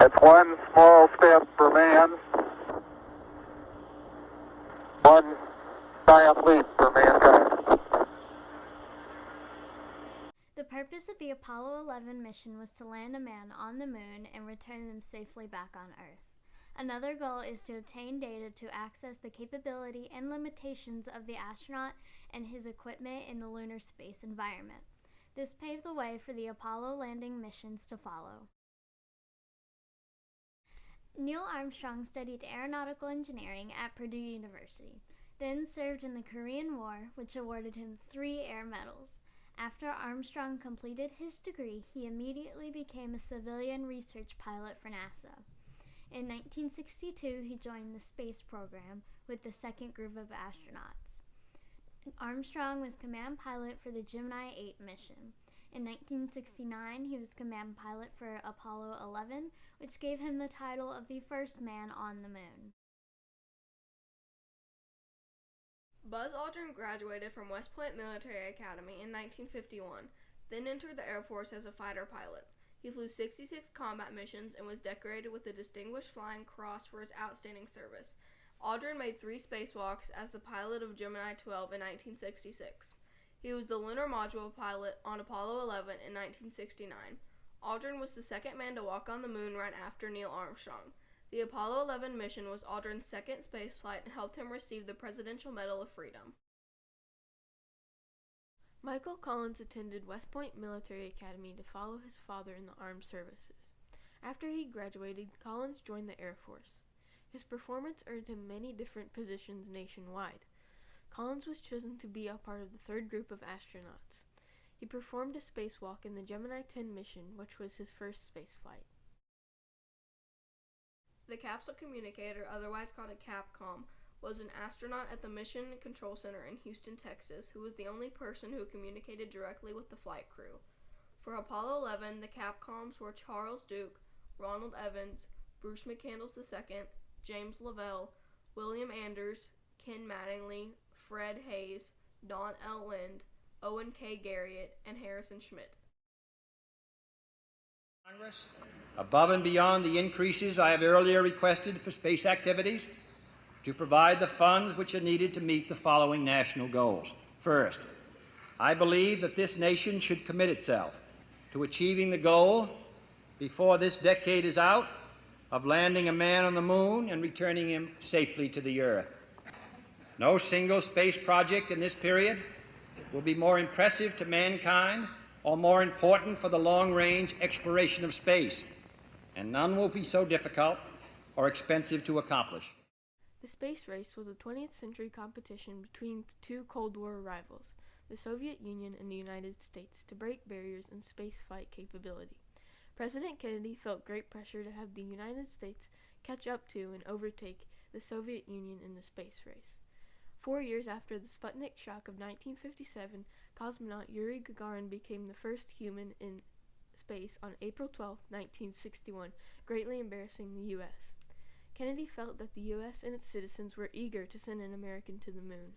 It's one small step for man, one giant leap for mankind. The purpose of the Apollo 11 mission was to land a man on the moon and return them safely back on Earth. Another goal is to obtain data to access the capability and limitations of the astronaut and his equipment in the lunar space environment. This paved the way for the Apollo landing missions to follow. Neil Armstrong studied aeronautical engineering at Purdue University, then served in the Korean War, which awarded him 3 air medals. After Armstrong completed his degree, he immediately became a civilian research pilot for NASA. In 1962, he joined the space program with the second group of astronauts. Armstrong was command pilot for the Gemini 8 mission. In 1969, he was command pilot for Apollo 11, which gave him the title of the first man on the moon. Buzz Aldrin graduated from West Point Military Academy in 1951, then entered the Air Force as a fighter pilot. He flew 66 combat missions and was decorated with the Distinguished Flying Cross for his outstanding service. Aldrin made 3 spacewalks as the pilot of Gemini 12 in 1966. He was the lunar module pilot on Apollo 11 in 1969. Aldrin was the second man to walk on the moon right after Neil Armstrong. The Apollo 11 mission was Aldrin's second spaceflight and helped him receive the Presidential Medal of Freedom. Michael Collins attended West Point Military Academy to follow his father in the armed services. After he graduated, Collins joined the Air Force. His performance earned him many different positions nationwide. Collins was chosen to be a part of the third group of astronauts. He performed a spacewalk in the Gemini 10 mission, which was his first spaceflight. The capsule communicator, otherwise called a Capcom, was an astronaut at the Mission Control Center in Houston, Texas, who was the only person who communicated directly with the flight crew. For Apollo 11, the Capcoms were Charles Duke, Ronald Evans, Bruce McCandless II, James Lovell, William Anders, Ken Mattingly, Fred Hayes, Don L. Lind, Owen K. Garriott, and Harrison Schmitt. Congress, above and beyond the increases I have earlier requested for space activities, to provide the funds which are needed to meet the following national goals. First, I believe that this nation should commit itself to achieving the goal, before this decade is out, of landing a man on the moon and returning him safely to the Earth. No single space project in this period will be more impressive to mankind or more important for the long-range exploration of space, and none will be so difficult or expensive to accomplish. The space race was a 20th century competition between 2 Cold War rivals, the Soviet Union and the United States, to break barriers in spaceflight capability. President Kennedy felt great pressure to have the United States catch up to and overtake the Soviet Union in the space race. 4 years after the Sputnik shock of 1957, cosmonaut Yuri Gagarin became the first human in space on April 12, 1961, greatly embarrassing the U.S. Kennedy felt that the U.S. and its citizens were eager to send an American to the moon.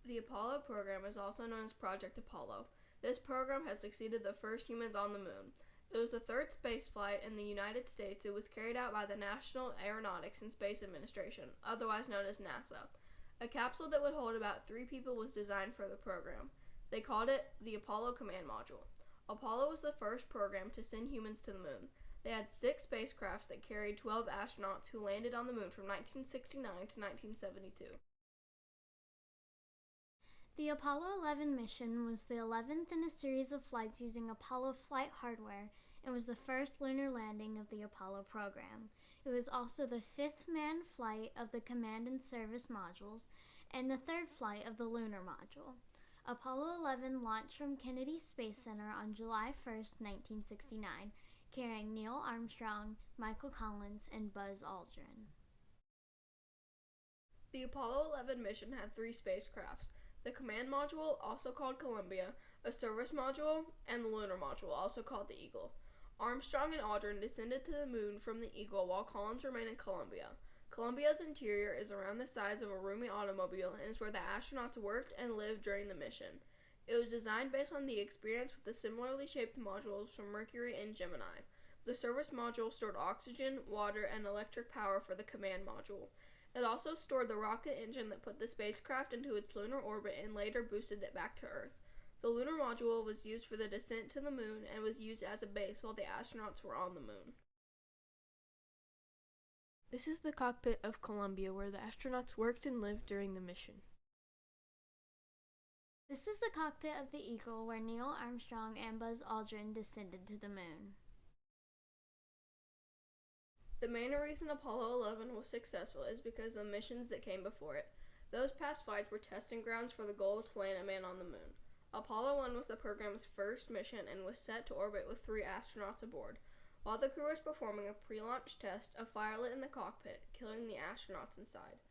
The Apollo program is also known as Project Apollo. This program has succeeded the first humans on the moon. It was the third spaceflight in the United States. It was carried out by the National Aeronautics and Space Administration, otherwise known as NASA. A capsule that would hold about 3 people was designed for the program. They called it the Apollo Command Module. Apollo was the first program to send humans to the moon. They had 6 spacecrafts that carried 12 astronauts who landed on the moon from 1969 to 1972. The Apollo 11 mission was the 11th in a series of flights using Apollo flight hardware and was the first lunar landing of the Apollo program. It was also the 5th manned flight of the Command and Service modules and the 3rd flight of the lunar module. Apollo 11 launched from Kennedy Space Center on July 1, 1969, carrying Neil Armstrong, Michael Collins, and Buzz Aldrin. The Apollo 11 mission had 3 spacecrafts: the Command Module, also called Columbia, a Service Module, and the Lunar Module, also called the Eagle. Armstrong and Aldrin descended to the moon from the Eagle while Collins remained in Columbia. Columbia's interior is around the size of a roomy automobile and is where the astronauts worked and lived during the mission. It was designed based on the experience with the similarly shaped modules from Mercury and Gemini. The service module stored oxygen, water, and electric power for the command module. It also stored the rocket engine that put the spacecraft into its lunar orbit and later boosted it back to Earth. The lunar module was used for the descent to the moon and was used as a base while the astronauts were on the moon. This is the cockpit of Columbia, where the astronauts worked and lived during the mission. This is the cockpit of the Eagle, where Neil Armstrong and Buzz Aldrin descended to the moon. The main reason Apollo 11 was successful is because of the missions that came before it. Those past flights were testing grounds for the goal to land a man on the moon. Apollo 1 was the program's first mission and was set to orbit with 3 astronauts aboard. While the crew was performing a pre-launch test, a fire lit in the cockpit, killing the astronauts inside.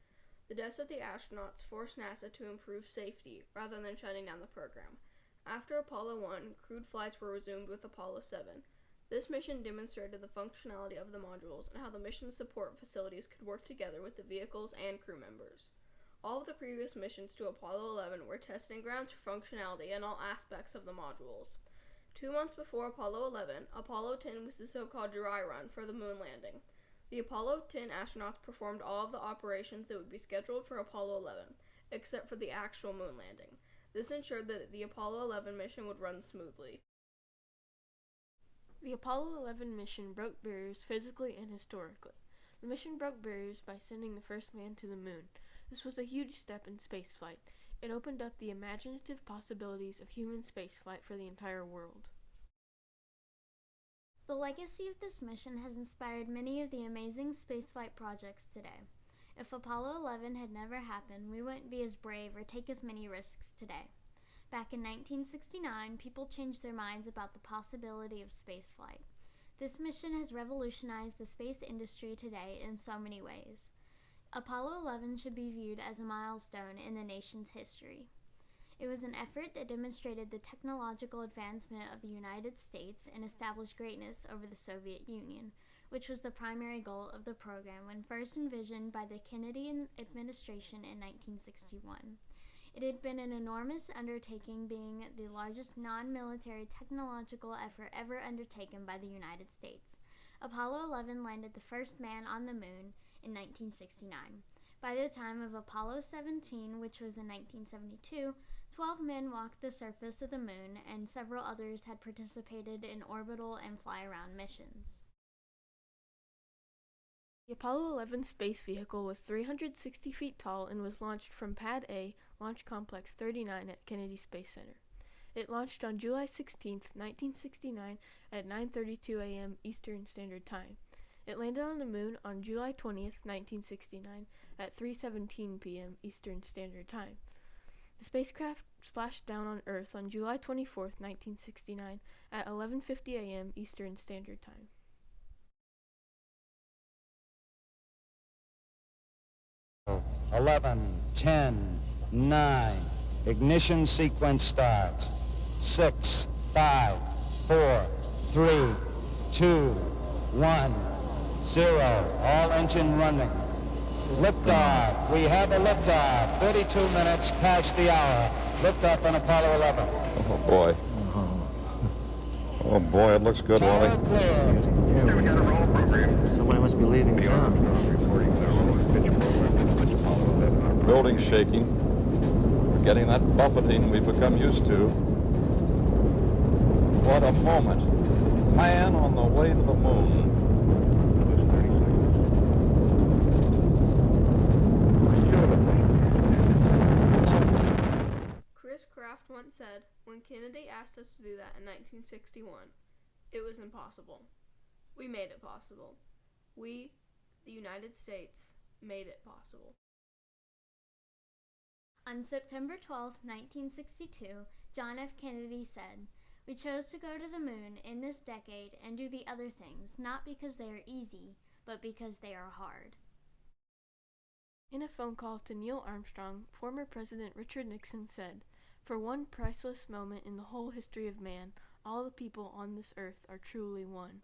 The deaths of the astronauts forced NASA to improve safety, rather than shutting down the program. After Apollo 1, crewed flights were resumed with Apollo 7. This mission demonstrated the functionality of the modules and how the mission support facilities could work together with the vehicles and crew members. All of the previous missions to Apollo 11 were testing grounds for functionality in all aspects of the modules. 2 months before Apollo 11, Apollo 10 was the so-called dry run for the moon landing. The Apollo 10 astronauts performed all of the operations that would be scheduled for Apollo 11, except for the actual moon landing. This ensured that the Apollo 11 mission would run smoothly. The Apollo 11 mission broke barriers physically and historically. The mission broke barriers by sending the first man to the moon. This was a huge step in spaceflight. It opened up the imaginative possibilities of human spaceflight for the entire world. The legacy of this mission has inspired many of the amazing spaceflight projects today. If Apollo 11 had never happened, we wouldn't be as brave or take as many risks today. Back in 1969, people changed their minds about the possibility of spaceflight. This mission has revolutionized the space industry today in so many ways. Apollo 11 should be viewed as a milestone in the nation's history. It was an effort that demonstrated the technological advancement of the United States and established greatness over the Soviet Union, which was the primary goal of the program when first envisioned by the Kennedy administration in 1961. It had been an enormous undertaking, being the largest non-military technological effort ever undertaken by the United States. Apollo 11 landed the first man on the moon in 1969. By the time of Apollo 17, which was in 1972, 12 men walked the surface of the moon, and several others had participated in orbital and fly-around missions. The Apollo 11 space vehicle was 360 feet tall and was launched from Pad A, Launch Complex 39 at Kennedy Space Center. It launched on July 16, 1969 at 9:32 a.m. Eastern Standard Time. It landed on the moon on July 20, 1969 at 3:17 p.m. Eastern Standard Time. The spacecraft splashed down on Earth on July 24, 1969 at 11:50 a.m. Eastern Standard Time. 11, 10, 9. Ignition sequence starts. 6, 5, 4, 3, 2, 1, 0. All engine running. Liftoff. We have a liftoff. 32 minutes past the hour. Liftoff on Apollo 11. Oh, boy. Oh, boy, it looks good, Tower Wally. cleared. Yeah, we got a roll program. Somebody must be leaving town. Reporting to roll pitch program. Pitch Apollo 11. Building shaking. We're getting that buffeting we've become used to. What a moment. Man on the way to the moon. Chris Kraft once said, when Kennedy asked us to do that in 1961, it was impossible. We made it possible. We, the United States, made it possible. On September 12, 1962, John F. Kennedy said, "We chose to go to the moon in this decade and do the other things, not because they are easy, but because they are hard." In a phone call to Neil Armstrong, former President Richard Nixon said, "For one priceless moment in the whole history of man, all the people on this earth are truly one."